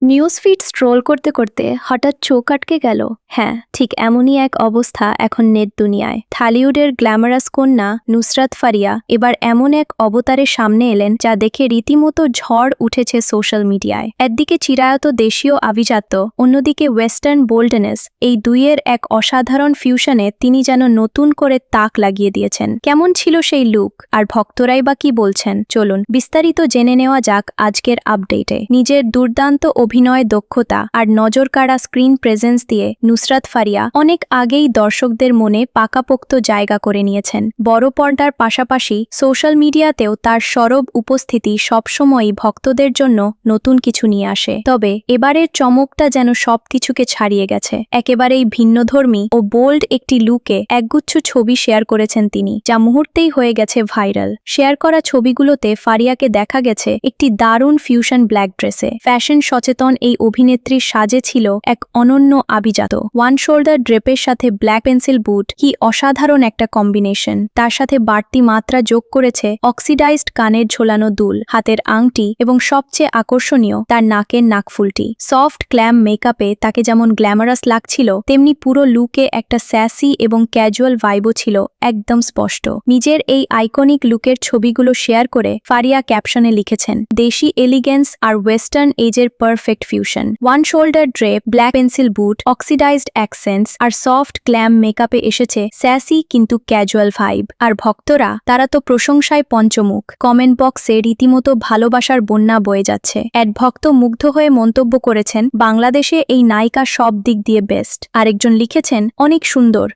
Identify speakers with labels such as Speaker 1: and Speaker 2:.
Speaker 1: News feed scroll করতে করতে হঠাৎ চোখ আটকে গেল। হ্যাঁ, ঠিক এমনই এক অবস্থা এখন নেট দুনিয়ায়। ঢালিউডের গ্ল্যামারাস কন্যা নুসরাত ফারিয়া এবার এমন এক অবতারের সামনে এলেন যা দেখে রীতিমতো ঝড় উঠেছে সোশ্যাল মিডিয়ায়। একদিকে চিরায়ত দেশীয় আভিজাত্য, অন্যদিকে ওয়েস্টার্ন বোল্ডনেস, এই দুইয়ের এক অসাধারণ ফিউশনে তিনি যেন নতুন করে তাক লাগিয়ে দিয়েছেন। কেমন ছিল সেই লুক, আর ভক্তরাই বা কি বলছেন, চলুন বিস্তারিত জেনে নেওয়া যাক আজকের আপডেটে। নিজের দুর্দান্ত অভিনয় দক্ষতা আর নজরকাড়া স্ক্রিন প্রেজেন্স দিয়ে নুসরাত ফারিয়া অনেক আগেই দর্শকদের মনে পাকাপোক্ত জায়গা করে নিয়েছেন। বড় পর্দার পাশাপাশি সোশ্যাল মিডিয়াতেও তার সরব উপস্থিতি সবসময়ই ভক্তদের জন্য নতুন কিছু নিয়ে আসে। তবে এবারের চমকটা যেন সবকিছুকে ছাড়িয়ে গেছে। একেবারেই ভিন্নধর্মী ও বোল্ড একটি লুকে একগুচ্ছ ছবি শেয়ার করেছেন তিনি, যা মুহূর্তেই হয়ে গেছে ভাইরাল। শেয়ার করা ছবিগুলোতে ফারিয়াকে দেখা গেছে একটি দারুণ ফিউশন ব্ল্যাক ড্রেসে। ফ্যাশন সচেতন এই অভিনেত্রীর সাজে ছিল এক অনন্য আভিজাত ওয়ান শোল্ডার ড্রেপের সাথে ব্ল্যাক পেন্সিল বুট, কি অসাধারণ একটা কম্বিনেশন। তার সাথে বাড়তি মাত্রা যোগ করেছে অক্সিডাইজড কানের ঝোলানো দুল, হাতের আংটি এবং সবচেয়ে আকর্ষণীয় তার নাকের নাকফুলটি। সফট গ্ল্যাম মেকআপে তাকে যেমন গ্ল্যামারাস লাগছিল, তেমনি পুরো লুকে একটা স্যাসি এবং ক্যাজুয়াল ভাইবও ছিল একদম স্পষ্ট। নিজের এই আইকনিক লুকের ছবিগুলো শেয়ার করে ফারিয়া ক্যাপশনে লিখেছেন, দেশি এলিগেন্স আর ওয়েস্টার্ন এজের perfect fusion. One shoulder drape, black pencil boot, oxidized accents আর সফট গ্ল্যাম মেকআপে এসেছে স্যাসি কিন্তু ক্যাজুয়াল ভাইব। আর ভক্তরা, তারা তো প্রশংসায় পঞ্চমুখ। কমেন্ট বক্সে রীতিমতো ভালোবাসার বন্যা বয়ে যাচ্ছে। এক ভক্ত মুগ্ধ হয়ে মন্তব্য করেছেন, বাংলাদেশে এই নায়িকা সব দিক দিয়ে বেস্ট। আরেকজন লিখেছেন, অনেক সুন্দর,